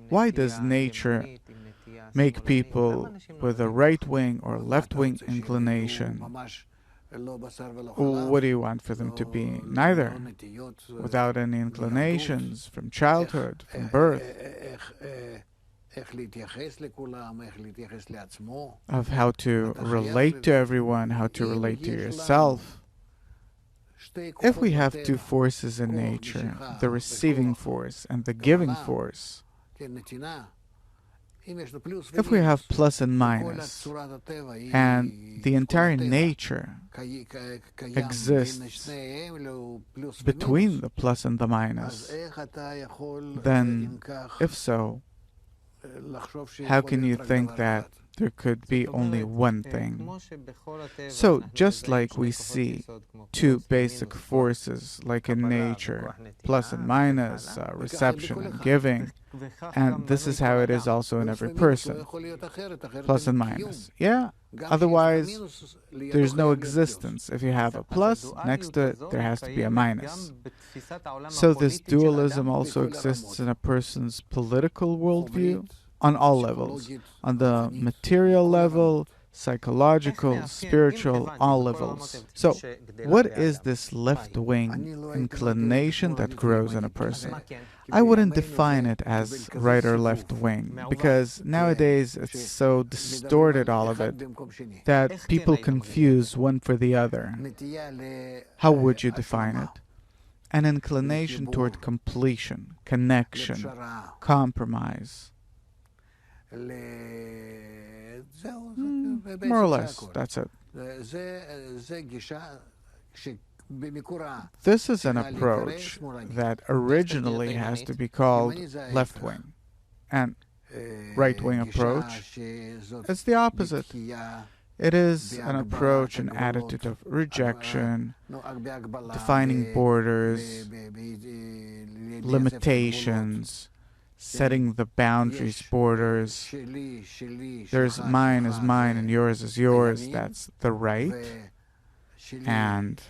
Why does nature make people with a right-wing or left-wing inclination? What do you want for them to be? Neither. Without any inclinations from childhood, from birth, of how to relate to everyone, how to relate to yourself. If we have two forces in nature, the receiving force and the giving force, if we have plus and minus, and the entire nature exists between the plus and the minus, then, if so, how can you think that there could be only one thing? So, just like we see two basic forces, like in nature, plus and minus, reception and giving, and this is how it is also in every person, plus and minus. Yeah, otherwise there's no existence. If you have a plus, next to it there has to be a minus. So this dualism also exists in a person's political worldview on all levels, on the material level, psychological, spiritual, all levels. So, what is this left-wing inclination that grows in a person? I wouldn't define it as right or left wing, because nowadays it's so distorted, all of it, that people confuse one for the other. How would you define it? An inclination toward completion, connection, compromise. More or less, that's it. This is an approach that originally has to be called left-wing, and right-wing approach is the opposite. It is an approach, an attitude of rejection, defining borders, limitations, setting the boundaries, borders. There's mine is mine and yours is yours, that's the right, and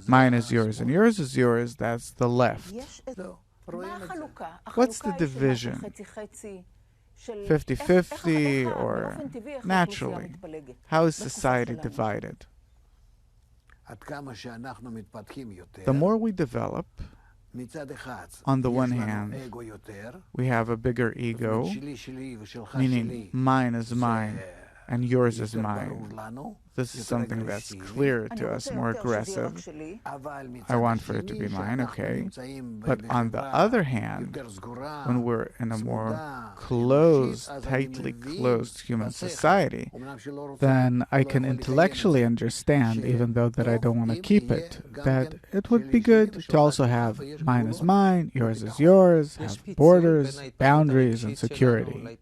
mine is yours and yours is yours, that's the left. What's the division? 50-50 or naturally? How is society divided? The more we develop, on the one hand, we have a bigger ego, meaning mine is mine and yours is mine. This is something that's clearer to us, more aggressive. I want for it to be mine, okay. But on the other hand, when we're in a more closed, tightly closed human society, then I can intellectually understand, even though that I don't want to keep it, that it would be good to also have mine is mine, yours is yours, have borders, boundaries, and security.